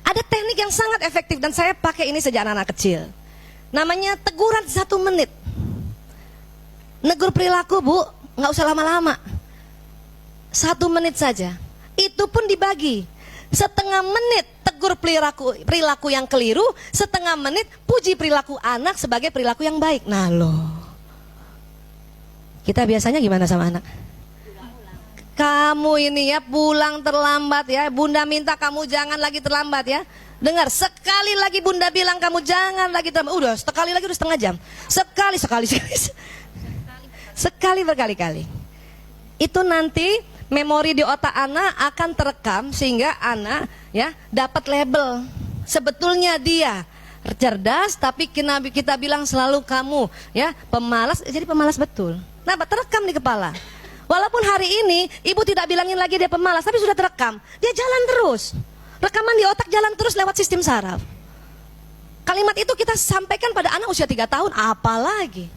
Ada teknik yang sangat efektif dan saya pakai ini sejak anak-anak kecil. Namanya teguran 1 menit. Negur perilaku, Bu, nggak usah lama-lama. 1 menit saja. Itu pun dibagi. Setengah menit tegur perilaku yang keliru, setengah menit puji perilaku anak sebagai perilaku yang baik. Nah loh, kita biasanya gimana sama anak? Kamu ini ya pulang terlambat ya, bunda minta kamu jangan lagi terlambat ya. Dengar, sekali lagi bunda bilang kamu jangan lagi terlambat, udah sekali lagi udah setengah jam. Sekali berkali-kali. Itu nanti memori di otak anak akan terekam sehingga anak ya dapat label. Sebetulnya dia cerdas, tapi kita bilang selalu kamu ya pemalas, jadi pemalas betul. Nah, terekam di kepala. Walaupun hari ini ibu tidak bilangin lagi dia pemalas, tapi sudah terekam. Dia jalan terus. Rekaman di otak jalan terus lewat sistem saraf. Kalimat itu kita sampaikan pada anak usia 3 tahun, apalagi.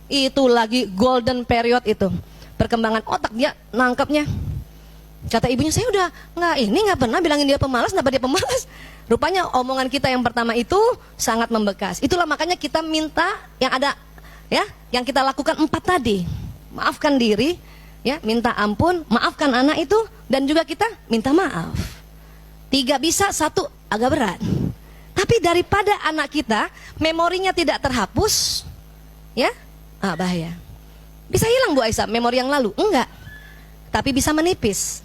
Itu lagi golden period itu. Perkembangan otak dia nangkepnya. Kata ibunya, saya udah nggak pernah bilangin dia pemalas, kenapa dia pemalas? Rupanya omongan kita yang pertama itu sangat membekas. Itulah makanya kita minta yang ada ya, yang kita lakukan 4 tadi. Maafkan diri, ya, minta ampun, maafkan anak itu, dan juga kita minta maaf. 3 bisa, 1 agak berat. Tapi daripada anak kita memorinya tidak terhapus, ya, bahaya. Bisa hilang Bu Aisyah memori yang lalu? Enggak. Tapi bisa menipis.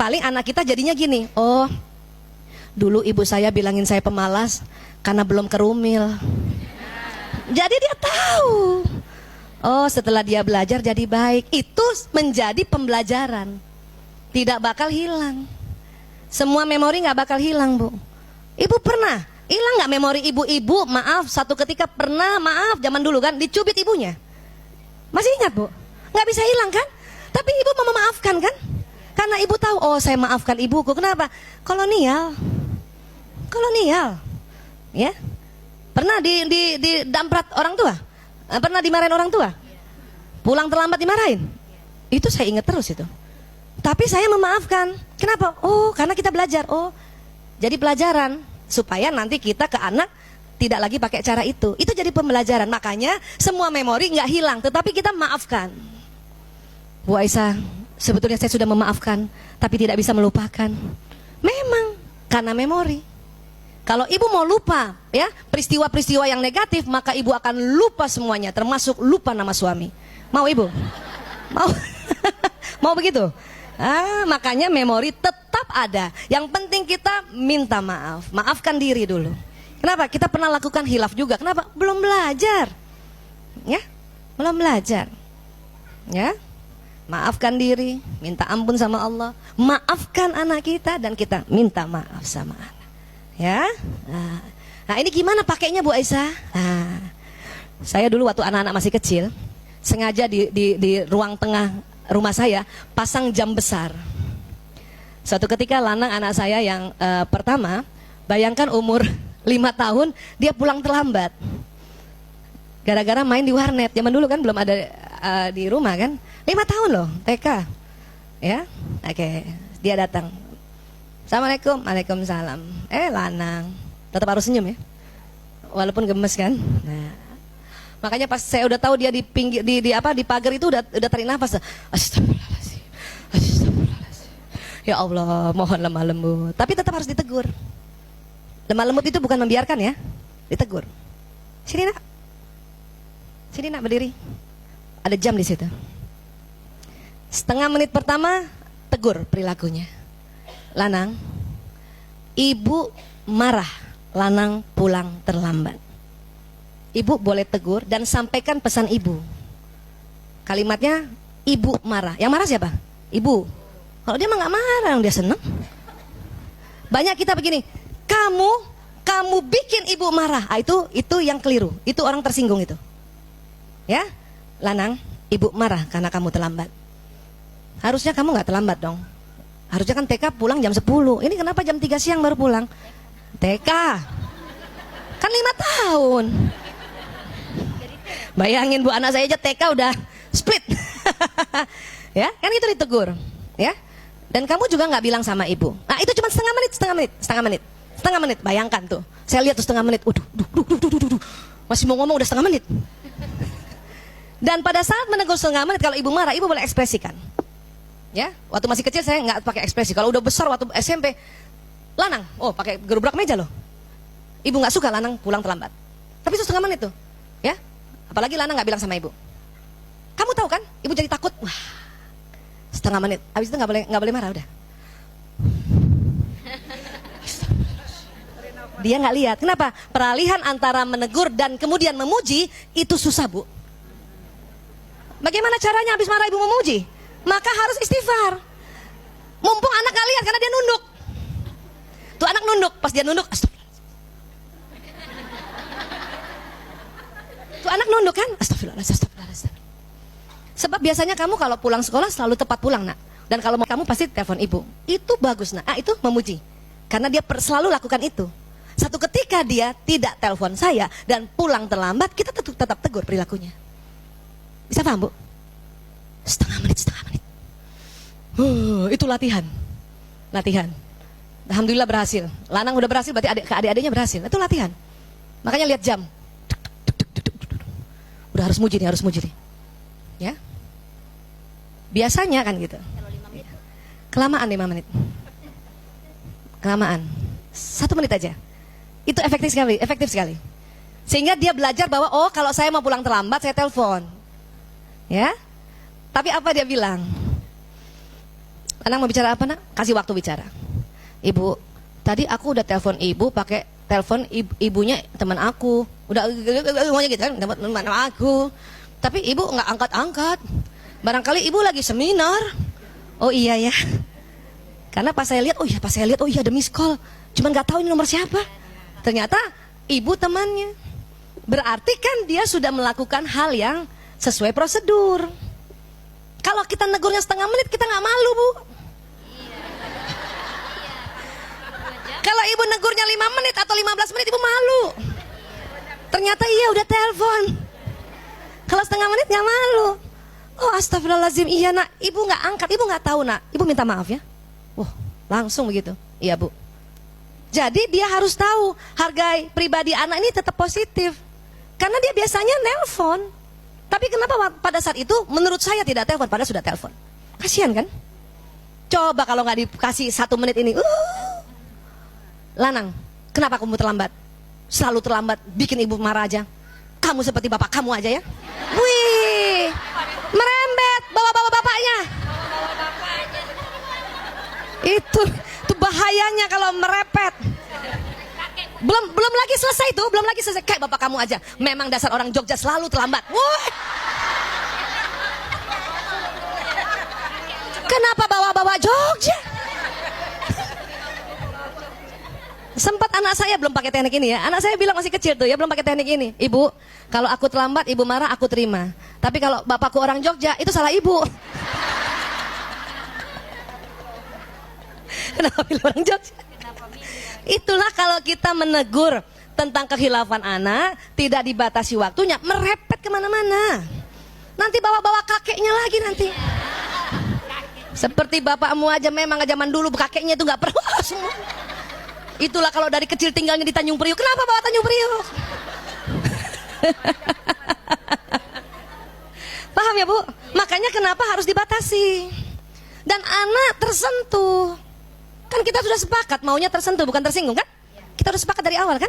Paling anak kita jadinya gini, oh, dulu ibu saya bilangin saya pemalas karena belum kerumil. Jadi dia tahu. Oh, setelah dia belajar jadi baik. Itu menjadi pembelajaran. Tidak bakal hilang. Semua memori gak bakal hilang, Bu. Ibu pernah hilang gak memori ibu-ibu? Maaf, satu ketika pernah, maaf, zaman dulu kan, dicubit ibunya. Masih ingat, Bu? Gak bisa hilang kan? Tapi ibu mau memaafkan kan? Karena ibu tahu, oh saya maafkan ibuku. Kenapa? Kolonial. Ya. Pernah di damprat orang tua? Pernah dimarahin orang tua? Pulang terlambat dimarahin? Itu saya ingat terus itu. Tapi saya memaafkan. Kenapa? Oh, karena kita belajar. Oh, jadi pelajaran supaya nanti kita ke anak tidak lagi pakai cara itu. Itu jadi pembelajaran. Makanya semua memori nggak hilang, tetapi kita maafkan. Bu Aisyah, sebetulnya saya sudah memaafkan, tapi tidak bisa melupakan. Memang karena memori. Kalau ibu mau lupa ya peristiwa-peristiwa yang negatif, maka ibu akan lupa semuanya, termasuk lupa nama suami. Mau ibu? Mau? Mau begitu? Makanya memori tetap ada. Yang penting kita minta maaf, maafkan diri dulu. Kenapa? Kita pernah lakukan hilaf juga. Kenapa? Belum belajar. Ya, belum belajar. Ya, maafkan diri, minta ampun sama Allah, maafkan anak kita, dan kita minta maaf sama anak. Ya, nah ini gimana pakainya Bu Aisyah? Saya dulu waktu anak-anak masih kecil, sengaja di ruang tengah rumah saya pasang jam besar. Suatu ketika Lanang anak saya yang pertama, bayangkan umur 5 tahun dia pulang terlambat. Gara-gara main di warnet. Zaman dulu kan belum ada di rumah kan. 5 tahun loh, TK. Ya, oke. Dia datang. Assalamualaikum, waalaikumsalam. Lanang, tetap harus senyum ya, walaupun gemes kan. Nah, makanya pas saya udah tahu dia di pinggir di pagar itu udah tarik nafas. Astagfirullahaladzim, astagfirullahaladzim. Ya Allah, mohon lemah lembut. Tapi tetap harus ditegur. Lemah lembut itu bukan membiarkan ya, ditegur. Sini nak berdiri. Ada jam di situ. Setengah menit pertama tegur perilakunya. Lanang, ibu marah Lanang pulang terlambat. Ibu boleh tegur dan sampaikan pesan ibu. Kalimatnya, ibu marah. Yang marah siapa? Ibu. Kalau dia mah gak marah, dia seneng. Banyak kita begini, kamu bikin ibu marah. Itu yang keliru. Itu orang tersinggung itu. Ya, Lanang, ibu marah karena kamu terlambat. Harusnya kamu gak terlambat dong. Harusnya kan TK pulang jam 10. Ini kenapa jam 3 siang baru pulang? TK kan 5 tahun. Bayangin Bu, anak saya aja TK udah split. Ya, kan itu ditegur. Ya, Dan kamu juga nggak bilang sama ibu. Nah itu cuma setengah menit. Bayangkan tuh, saya lihat tuh setengah menit. Masih mau ngomong udah setengah menit. Dan pada saat menegur setengah menit, kalau ibu marah, ibu boleh ekspresikan. Ya, waktu masih kecil saya nggak pakai ekspresi. Kalau udah besar waktu SMP, lanang, pakai gerobak meja loh. Ibu nggak suka lanang pulang terlambat. Tapi itu setengah menit tuh, ya. Apalagi lanang nggak bilang sama ibu. Kamu tahu kan, ibu jadi takut. Wah, setengah menit. Habis itu nggak boleh marah udah. Dia nggak lihat. Kenapa? Peralihan antara menegur dan kemudian memuji itu susah, Bu. Bagaimana caranya habis marah ibu memuji? Maka harus istighfar. Mumpung anak nggak lihat karena dia nunduk. Tuh anak nunduk, pas dia nunduk, astagfirullah. Tuh anak nunduk kan, astagfirullah. Sebab biasanya kamu kalau pulang sekolah selalu tepat pulang, nak. Dan kalau kamu pasti telepon ibu. Itu bagus, nak. Itu memuji. Karena dia selalu lakukan itu. Satu ketika dia tidak telepon saya dan pulang terlambat, kita tetap tegur perilakunya. Bisa paham, Bu? Setengah menit. Itu latihan. Alhamdulillah berhasil. Lanang udah berhasil, berarti adik-adiknya berhasil. Itu latihan. Makanya lihat jam. Udah harus muji nih. Ya. Biasanya kan gitu. Kelamaan 5 menit. Kelamaan. 1 menit aja. Itu efektif sekali. Sehingga dia belajar bahwa kalau saya mau pulang terlambat saya telepon. Ya. Tapi apa dia bilang? Anak mau bicara apa, nak? Kasih waktu bicara. Ibu, tadi aku udah telepon ibu pakai telepon ibunya teman aku. Udah ngomongnya gitu kan, teman aku. Tapi ibu nggak angkat-angkat. Barangkali ibu lagi seminar. Oh iya ya. Karena pas saya lihat, ada miss call. Cuman nggak tahu ini nomor siapa. Ternyata ibu temannya. Berarti kan dia sudah melakukan hal yang sesuai prosedur. Kalau kita negurnya setengah menit, kita nggak malu, Bu. Kalau ibu negurnya 5 menit atau 15 menit, ibu malu. Ternyata iya udah telepon. Kalau setengah menit nggak malu. Oh astagfirullahaladzim, iya nak, ibu nggak angkat, ibu nggak tahu nak, ibu minta maaf ya. Langsung begitu, iya Bu. Jadi dia harus tahu hargai pribadi anak ini tetap positif. Karena dia biasanya nelpon. Tapi kenapa pada saat itu menurut saya tidak telepon, padahal sudah telepon. Kasihan kan? Coba kalau nggak dikasih 1 menit ini. Lanang, kenapa kamu terlambat? Selalu terlambat, bikin ibu marah aja. Kamu seperti bapak kamu aja ya. Wih, merembet bawa-bawa bapaknya. Itu bahayanya kalau merepet. Belum lagi selesai. Kayak bapak kamu aja. Memang dasar orang Jogja selalu terlambat. Wih. Kenapa bawa-bawa Jogja? Sempat anak saya belum pakai teknik ini ya. Anak saya bilang masih kecil tuh ya, belum pakai teknik ini. Ibu, kalau aku terlambat, ibu marah, aku terima. Tapi kalau bapakku orang Jogja, itu salah ibu. Kenapa pilih orang Jogja? Itulah kalau kita menegur tentang kekhilafan anak, tidak dibatasi waktunya, merepet kemana-mana. Nanti bawa-bawa kakeknya lagi nanti. Seperti bapakmu aja, memang zaman dulu kakeknya itu nggak perlu semua. Itulah kalau dari kecil tinggalnya di Tanjung Priuk. Kenapa bawa Tanjung Priuk? Paham ya Bu? Makanya kenapa harus dibatasi. Dan anak tersentuh. Kan kita sudah sepakat maunya tersentuh bukan tersinggung kan? Kita sudah sepakat dari awal kan?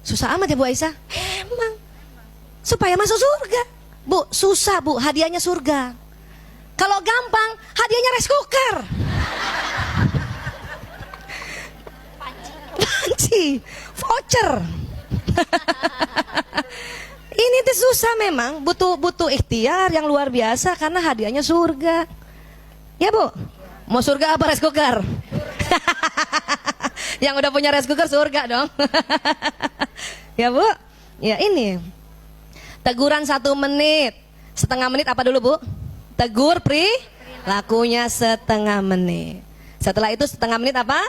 Susah amat ya Bu Aisyah? Emang. Supaya masuk surga. Bu, susah Bu, hadiahnya surga. Kalau gampang, hadiahnya rice cooker. Panci, voucher. Ini tuh susah memang, butuh ikhtiar yang luar biasa karena hadiahnya surga. Ya Bu, mau surga apa rice cooker? Yang udah punya rice cooker surga dong. Ya Bu, ya ini teguran 1 menit, setengah menit apa dulu Bu? Tegur perilakunya setengah menit. Setelah itu setengah menit apa?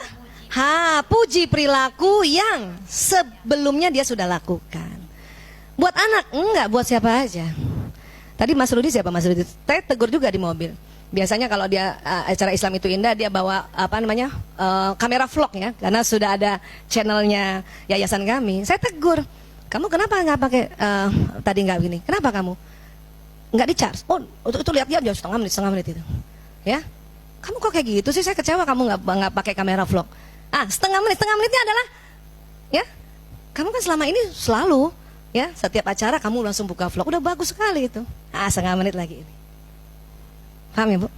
Puji perilaku yang sebelumnya dia sudah lakukan. Buat anak, enggak, buat siapa aja. Tadi Mas Rudi siapa Mas Rudi? Saya tegur juga di mobil. Biasanya kalau dia acara Islam itu indah, dia bawa apa namanya kamera vlog ya, karena sudah ada channelnya yayasan kami. Saya tegur, kamu kenapa nggak pakai tadi nggak begini? Kenapa kamu nggak di charge? Oh itu lihat dia jauh setengah menit itu, ya. Kamu kok kayak gitu sih? Saya kecewa kamu nggak pakai kamera vlog. Setengah menitnya adalah, ya, kamu kan selama ini selalu, ya, setiap acara kamu langsung buka vlog, udah bagus sekali itu. Setengah menit lagi ini. Paham ya Bu?